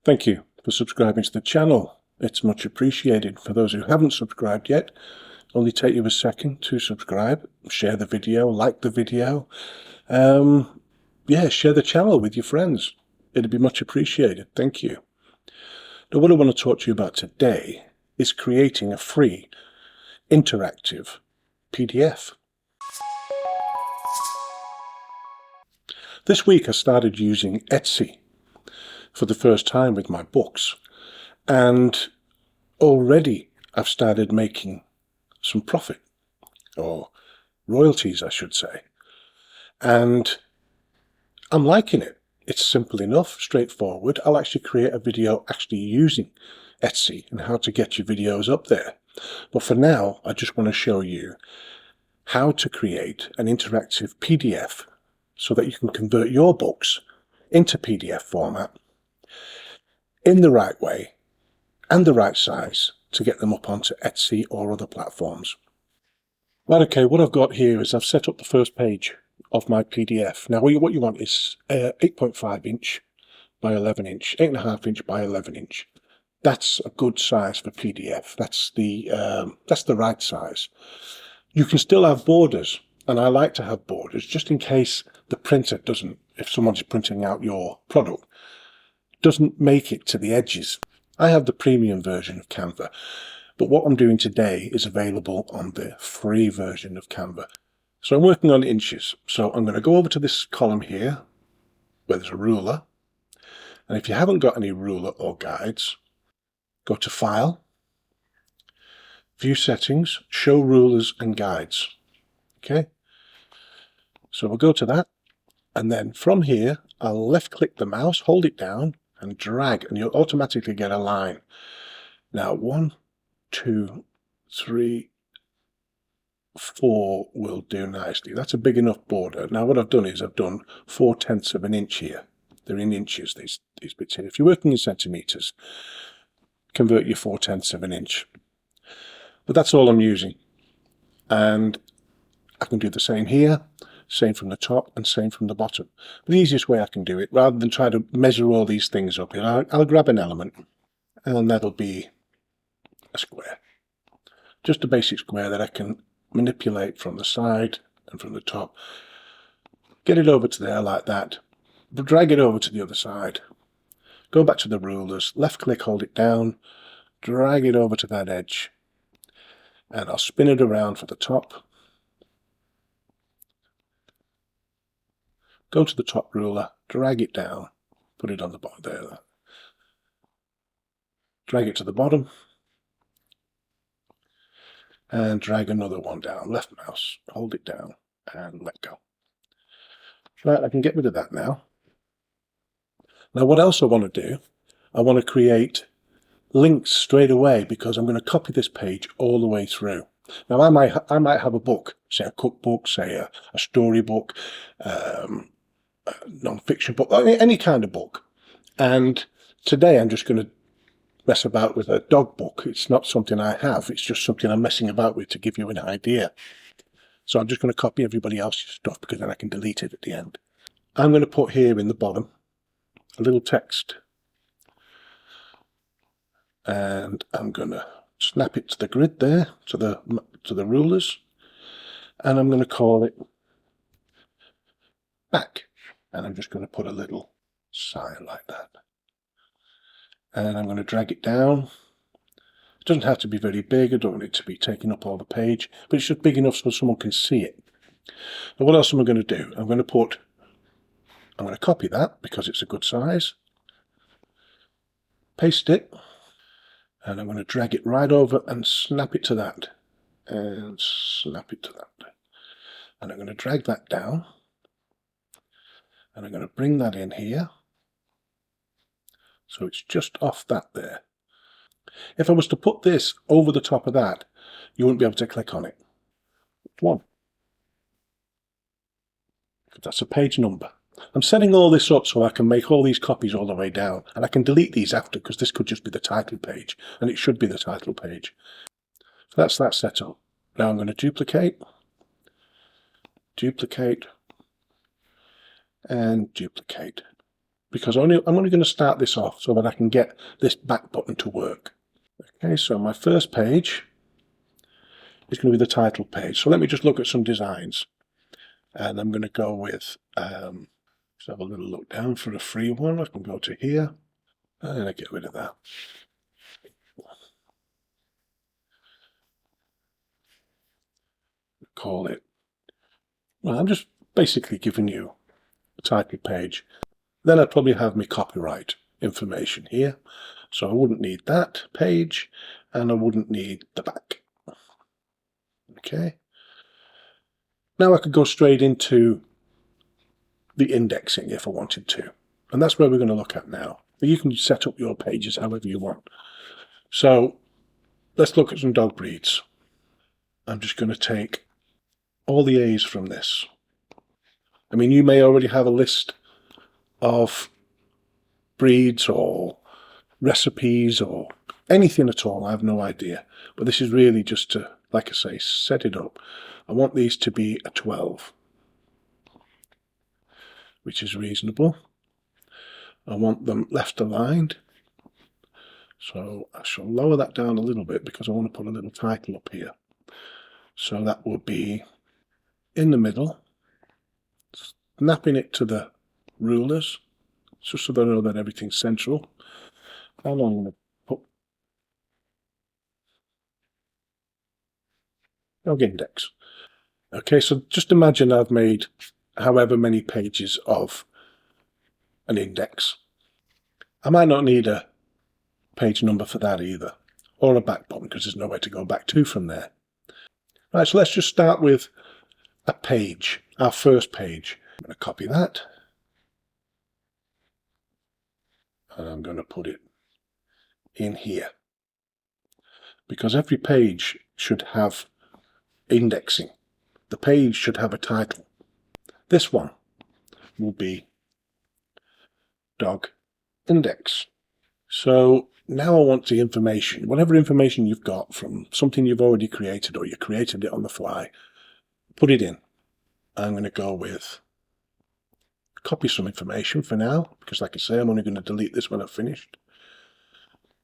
Thank you for subscribing to the channel. It's much appreciated. For those who haven't subscribed yet, only take you a second to subscribe, share the video, like the video. Share the channel with your friends. It'd be much appreciated. Thank you. Now, what I want to talk to you about today is creating a free, interactive PDF. This week I started using Etsy for the first time with my books, and already I've started making some profit, or royalties I should say, and I'm liking it. It's simple enough, straightforward. I'll actually create a video actually using Etsy and how to get your videos up there. But for now, I just want to show you how to create an interactive PDF so that you can convert your books into PDF format in the right way and the right size to get them up onto Etsy or other platforms. Right, okay, what I've got here is I've set up the first page of my PDF. Now what you want is 8.5 inch by 11 inch, 8.5 inch by 11 inch. That's a good size for PDF. That's the right size. You can still have borders, and I like to have borders just in case the printer doesn't, if someone's printing out your product, doesn't make it to the edges. I have the premium version of Canva, but what I'm doing today is available on the free version of Canva. So I'm working on inches. So I'm going to go over to this column here where there's a ruler. And if you haven't got any ruler or guides, go to File, View Settings, Show Rulers and Guides. Okay. So we'll go to that. And then from here, I'll left click the mouse, hold it down and drag, and you'll automatically get a line. Now 1, 2, 3, 4 will do nicely. That's a big enough border. Now what I've done is I've done 4/10 of an inch here. They're in inches, these bits here. If you're working in centimeters, convert your 4/10 of an inch. But that's all I'm using. And I can do the same here, same from the top and same from the bottom. But the easiest way I can do it, rather than try to measure all these things up, I'll grab an element, and that'll be a square. Just a basic square that I can manipulate from the side and from the top. Get it over to there like that. Drag it over to the other side. Go back to the rulers, left click, hold it down, drag it over to that edge, and I'll spin it around for the top. Go to the top ruler, drag it down, put it on the bottom there. Drag it to the bottom, and drag another one down. Left mouse, hold it down, and let go. Right, I can get rid of that now. Now what else I want to do, I want to create links straight away, because I'm going to copy this page all the way through. Now I might have a book, say a cookbook, say a storybook, non-fiction book, any kind of book. And today I'm just going to mess about with a dog book. It's not something I have, it's just something I'm messing about with to give you an idea. So I'm just going to copy everybody else's stuff, because then I can delete it at the end. I'm going to put here in the bottom a little text, and I'm going to snap it to the grid there, to the rulers, and I'm going to call it back, and I'm just going to put a little sign like that, and I'm going to drag it down. It doesn't have to be very big. I don't want it to be taking up all the page, but it's just big enough so someone can see it. Now what else am I going to do? I'm going to copy that because it's a good size, paste it, and I'm going to drag it right over and snap it to that, and snap it to that. And I'm going to drag that down, and I'm going to bring that in here, so it's just off that there. If I was to put this over the top of that, you wouldn't be able to click on it. One. That's a page number. I'm setting all this up so I can make all these copies all the way down, and I can delete these after, because this could just be the title page, and it should be the title page. So that's that set up. Now I'm going to duplicate, and duplicate. because I'm only going to start this off so that I can get this back button to work. Okay, so my first page is going to be the title page. So let me just look at some designs. And I'm going to go with, let's have a little look down for a free one. I can go to here, and I get rid of that. Call it, well, I'm just basically giving you a title page. Then I'd probably have my copyright information here. So I wouldn't need that page, and I wouldn't need the back. Okay. Now I could go straight into the indexing if I wanted to. And that's where we're going to look at now. But you can set up your pages however you want. So let's look at some dog breeds. I'm just going to take all the A's from this. I mean, you may already have a list of breeds or recipes or anything at all. I have no idea. But this is really just to, like I say, set it up. I want these to be a 12, which is reasonable. I want them left aligned. So I shall lower that down a little bit because I want to put a little title up here. So that will be in the middle, snapping it to the rulers, just so they know that everything's central. And I'm going to put dog index. Okay, so just imagine I've made however many pages of an index. I might not need a page number for that either, or a back button because there's nowhere to go back to from there. Right, so let's just start with a page, our first page. I'm going to copy that, and I'm going to put it in here, because every page should have indexing. The page should have a title. This one will be dog index. So now I want the information, whatever information you've got from something you've already created or you created it on the fly, put it in. I'm going to go with copy some information for now, because like I say, I'm only going to delete this when I've finished.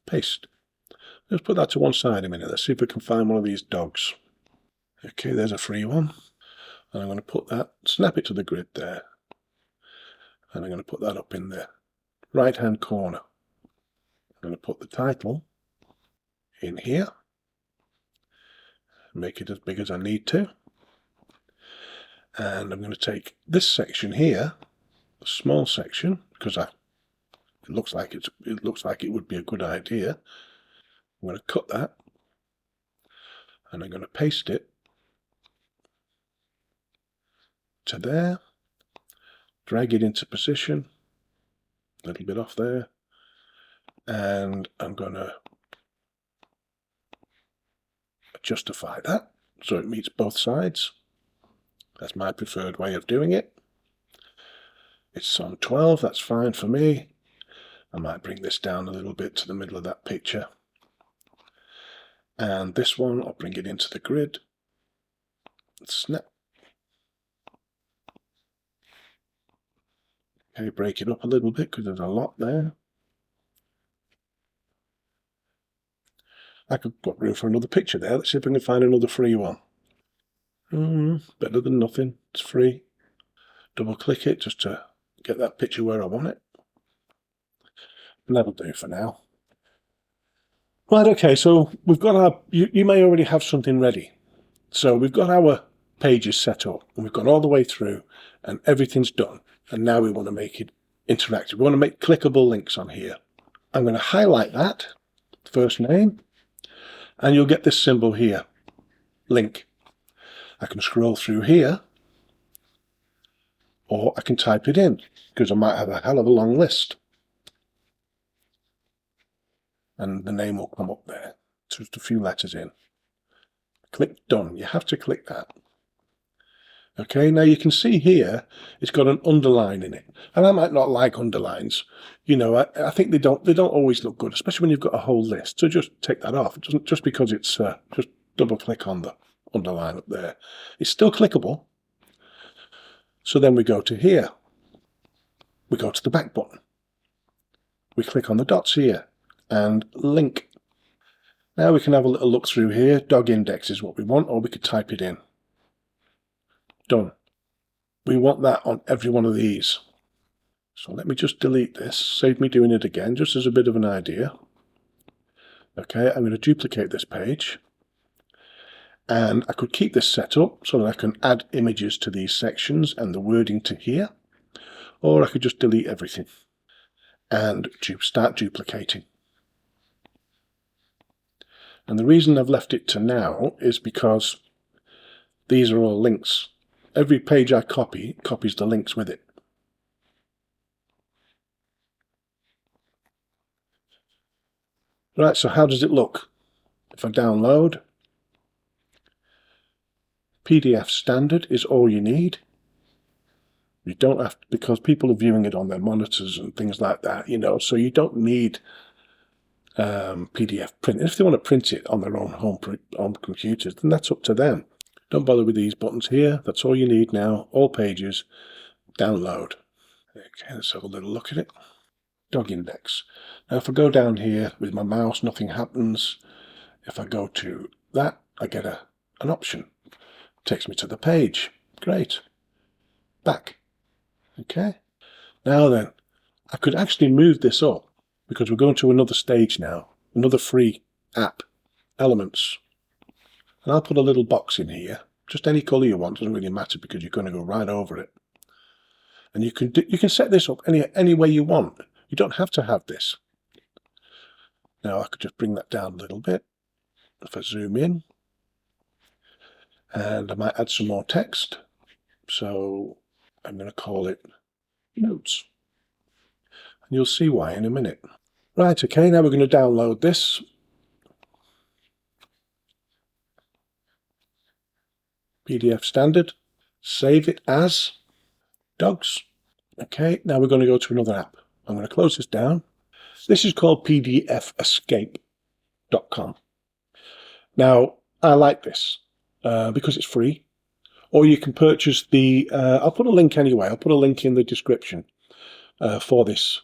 Paste. Let's put that to one side a minute. Let's see if we can find one of these dogs. Okay, there's a free one. And I'm going to put that, snap it to the grid there. And I'm going to put that up in the right-hand corner. I'm going to put the title in here. Make it as big as I need to. And I'm going to take this section here, a small section, because it looks like it would be a good idea. I'm going to cut that, and I'm going to paste it to there, drag it into position, a little bit off there, and I'm going to justify that so it meets both sides. That's my preferred way of doing it. It's on 12, that's fine for me. I might bring this down a little bit to the middle of that picture. And this one, I'll bring it into the grid. Snap. Okay, break it up a little bit because there's a lot there. I could put room for another picture there. Let's see if I can find another free one. Better than nothing. It's free. Double click it just to get that picture where I want it. And that'll do for now. Right, okay, so we've got our, you may already have something ready. So we've got our pages set up, and we've gone all the way through, and everything's done. And now we want to make it interactive. We want to make clickable links on here. I'm going to highlight that, first name, and you'll get this symbol here, link. I can scroll through here, or I can type it in, because I might have a hell of a long list. And the name will come up there, just a few letters in. Click done. You have to click that. Okay, now you can see here it's got an underline in it, and I might not like underlines. You know, I think they don't always look good, especially when you've got a whole list. So just take that off. It doesn't, just because it's just double click on the underline up there. It's still clickable. So then we go to here. We go to the back button. We click on the dots here and link. Now we can have a little look through here. Dog index is what we want, or we could type it in. Done. We want that on every one of these. So let me just delete this, save me doing it again, just as a bit of an idea. Okay, I'm going to duplicate this page. And I could keep this set up so that I can add images to these sections and the wording to here. Or I could just delete everything and start duplicating. And the reason I've left it to now is because these are all links. Every page I copy copies the links with it. Right, so how does it look? If I download, PDF standard is all you need. You don't have to, because people are viewing it on their monitors and things like that, you know, so you don't need PDF print. If they want to print it on their own home computers, then that's up to them. Don't bother with these buttons here. That's all you need now. All pages, download. Okay, let's have a little look at it. Dog index. Now if I go down here with my mouse, nothing happens. If I go to that, I get an option. Takes me to the page. Great. Back. Okay. Now then, I could actually move this up because we're going to another stage now, another free app, Elements. And I'll put a little box in here, just any color you want, doesn't really matter because you're going to go right over it. And you can set this up any way you want. You don't have to have this. Now I could just bring that down a little bit. If I zoom in, and I might add some more text. So I'm going to call it Notes. And you'll see why in a minute. Right, okay, now we're going to download this. PDF standard. Save it as dogs. Okay, now we're going to go to another app. I'm going to close this down. This is called pdfescape.com. Now, I like this because it's free. Or you can purchase the, I'll put a link anyway, I'll put a link in the description for this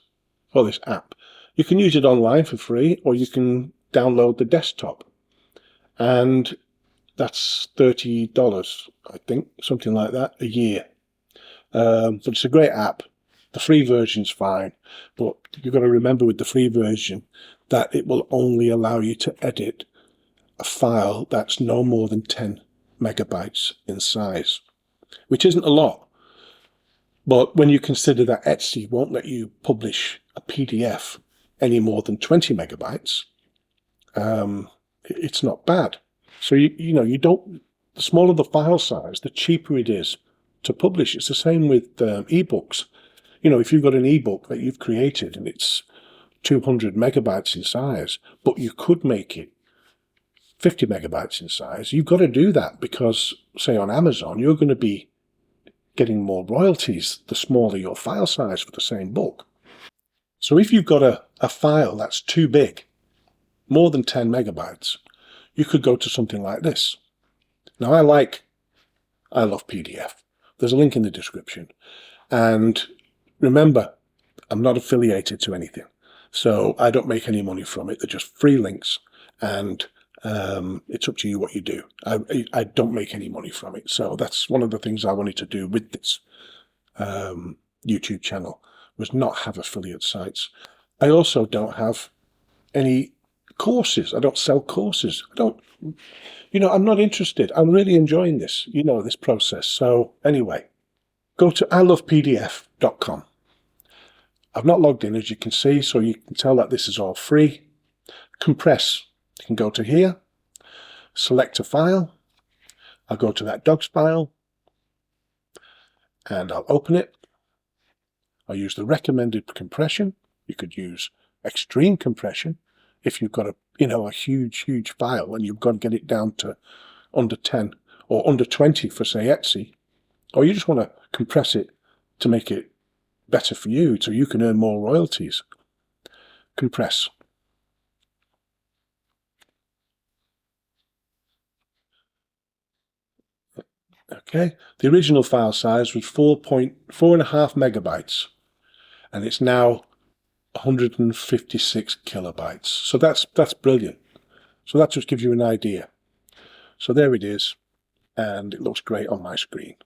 app. You can use it online for free, or you can download the desktop. And that's $30, I think, something like that, a year. But it's a great app. The free version's fine, but you've got to remember with the free version that it will only allow you to edit a file that's no more than 10 megabytes in size, which isn't a lot. But when you consider that Etsy won't let you publish a PDF any more than 20 megabytes, it's not bad. So, you don't, the smaller the file size, the cheaper it is to publish. It's the same with ebooks. You know, if you've got an ebook that you've created and it's 200 megabytes in size, but you could make it 50 megabytes in size, you've got to do that because, say, on Amazon, you're going to be getting more royalties the smaller your file size for the same book. So if you've got a file that's too big, more than 10 megabytes, you could go to something like this. Now, I love PDF. There's a link in the description. And remember, I'm not affiliated to anything. So I don't make any money from it. They're just free links. And it's up to you what you do. I don't make any money from it. So that's one of the things I wanted to do with this YouTube channel, was not have affiliate sites. I also don't have any courses. I don't sell courses. I'm not interested. I'm really enjoying this, this process. So anyway, go to ilovepdf.com. I've not logged in, as you can see, so you can tell that this is all free. Compress. You can go to here, select a file. I'll go to that docs file and I'll open it. I'll use the recommended compression. You could use extreme compression if you've got a huge file and you've got to get it down to under 10 or under 20 for, say, Etsy. Or you just want to compress it to make it better for you so you can earn more royalties. Compress. Okay, the original file size was 4.5 megabytes, and it's now 156 kilobytes. So that's brilliant. So that just gives you an idea. So there it is, and it looks great on my screen.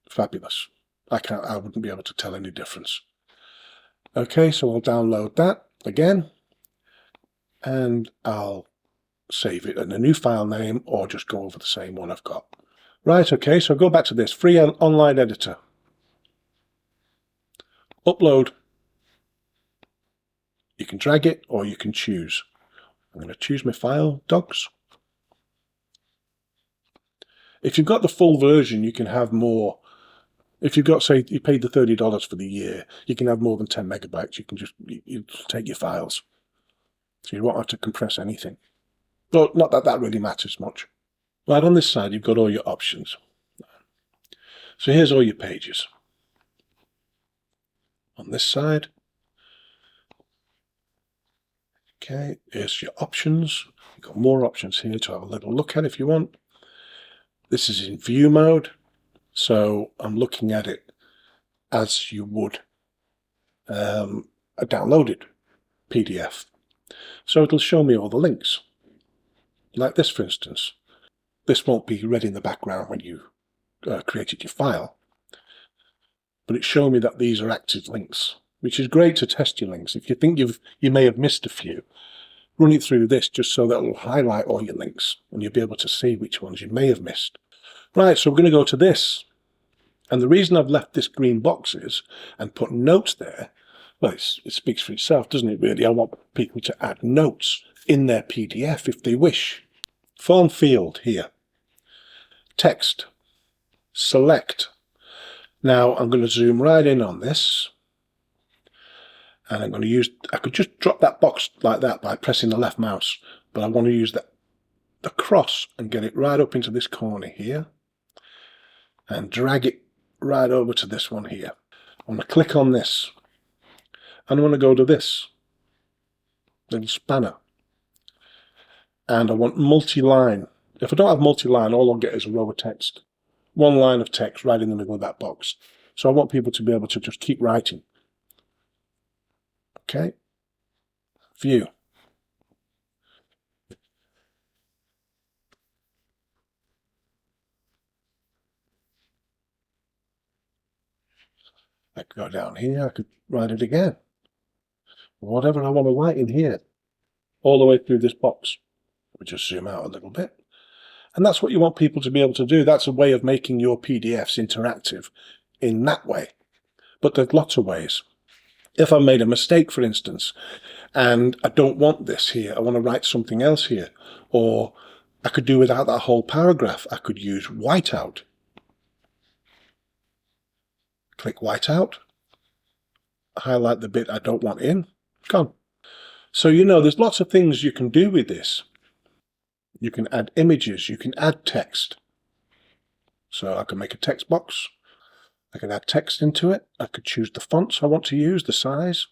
Fabulous. I wouldn't be able to tell any difference. Okay, so I'll download that again, and I'll save it in a new file name or just go over the same one I've got. Right, okay, so go back to this free online editor. Upload. You can drag it or you can choose. I'm going to choose my file, docs. If you've got the full version, you can have more. If you've got, say, you paid the $30 for the year, you can have more than 10 megabytes. You can just you take your files. So you won't have to compress anything. But not that that really matters much. Right, on this side, you've got all your options. So here's all your pages. On this side, okay, here's your options. You've got more options here to have a little look at if you want. This is in view mode, so I'm looking at it as you would a downloaded PDF. So it'll show me all the links, like this, for instance. This won't be read in the background when you created your file, but it's showing me that these are active links, which is great to test your links. If you think you may have missed a few, run it through this just so that it will highlight all your links and you'll be able to see which ones you may have missed. Right, so we're going to go to this. And the reason I've left this green box is, and put notes there, well, it speaks for itself, doesn't it, really? I want people to add notes in their PDF if they wish. Form field here. Text. Select. Now I'm going to zoom right in on this. And I'm going to use, I could just drop that box like that by pressing the left mouse, but I want to use the cross and get it right up into this corner here and drag it right over to this one here. I want to click on this and I want to go to this little spanner and I want multi-line. If I don't have multi-line, all I'll get is a row of text. One line of text right in the middle of that box. So I want people to be able to just keep writing. Okay. View. I could go down here, I could write it again. Whatever I want to write in here, all the way through this box. We just zoom out a little bit. And that's what you want people to be able to do. That's a way of making your PDFs interactive in that way. But there's lots of ways. If I made a mistake, for instance, and I don't want this here, I want to write something else here, or I could do without that whole paragraph. I could use whiteout. Click whiteout. Highlight the bit I don't want in. Gone. So, there's lots of things you can do with this. You can add images, you can add text. So I can make a text box. I can add text into it. I could choose the fonts I want to use, the size.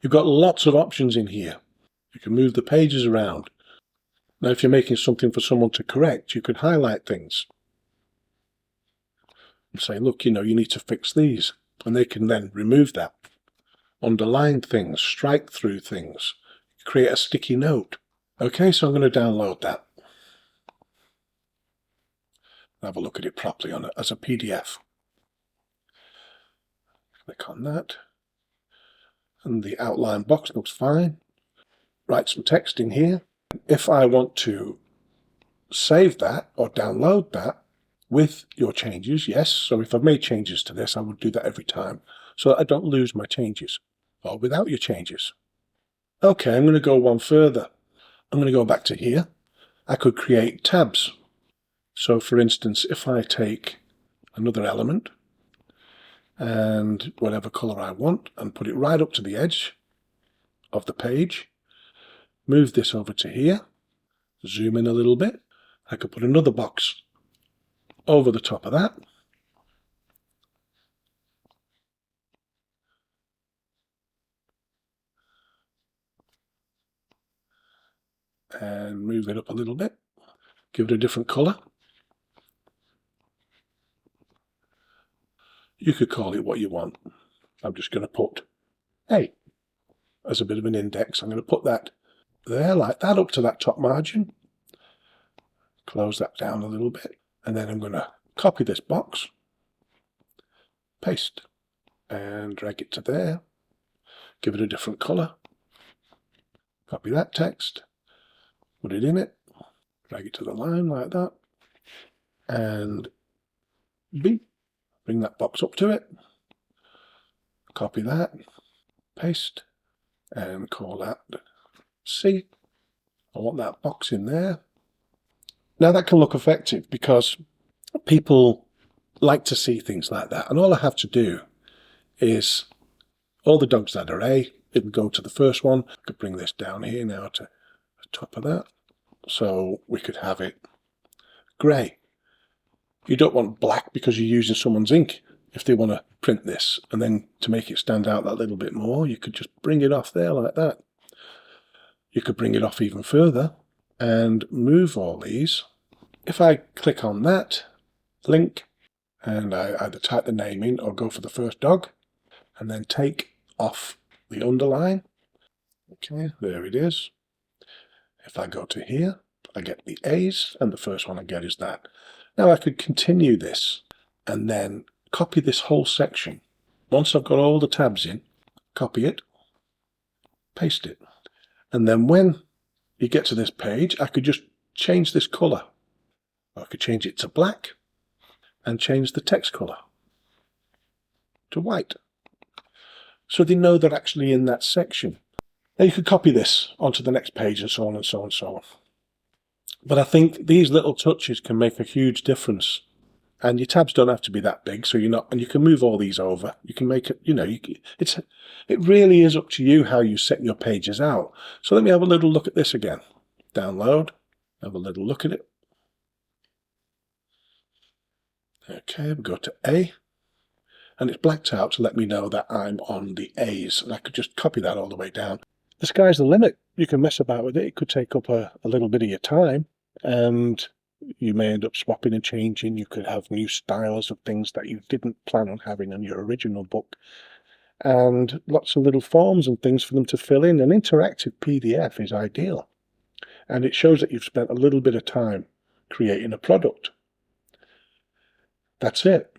You've got lots of options in here. You can move the pages around. Now, if you're making something for someone to correct, you could highlight things and say, look, you need to fix these. And they can then remove that. Underline things, strike through things, create a sticky note. Okay, so I'm going to download that. Have a look at it properly on it as a PDF. Click on that. And the outline box looks fine. Write some text in here. If I want to save that or download that with your changes, yes. So if I've made changes to this, I would do that every time so that I don't lose my changes, or without your changes. Okay, I'm going to go one further. I'm going to go back to here. I could create tabs. So for instance, if I take another element and whatever color I want and put it right up to the edge of the page, move this over to here, zoom in a little bit. I could put another box over the top of that. And move it up a little bit. Give it a different color. You could call it what you want. I'm just going to put A. as a bit of an index. I'm going to put that there like that up to that top margin. Close that down a little bit. And then I'm going to copy this box, paste, and drag it to there. Give it a different color. Copy that text, put it in it, drag it to the line like that, and B, bring that box up to it, copy that, paste, and call that C. I want that box in there. Now that can look effective because people like to see things like that, and all I have to do is all the dogs that are A, it would go to the first one. I could bring this down here now to the top of that, so we could have it grey. You don't want black because you're using someone's ink. If they want to print this, and then to make it stand out that little bit more, you could just bring it off there like that. You could bring it off even further and move all these. If I click on that link and I either type the name in or go for the first dog and then take off the underline, okay, there it is. If I go to here, I get the A's, and the first one I get is that. Now I could continue this and then copy this whole section. Once I've got all the tabs in, copy it, paste it. And then when you get to this page, I could just change this color. I could change it to black and change the text color to white, so they know they're actually in that section. Now you could copy this onto the next page and so on and so on and so on. But I think these little touches can make a huge difference. And your tabs don't have to be that big, so you're not, and you can move all these over. You can make it, it really is up to you how you set your pages out. So let me have a little look at this again. Download, have a little look at it. Okay, we go to A, and it's blacked out to let me know that I'm on the A's, and I could just copy that all the way down. The sky's the limit. You can mess about with it. It could take up a little bit of your time, and you may end up swapping and changing. You could have new styles of things that you didn't plan on having on your original book, and lots of little forms and things for them to fill in. An interactive PDF is ideal, and it shows that you've spent a little bit of time creating a product. That's it.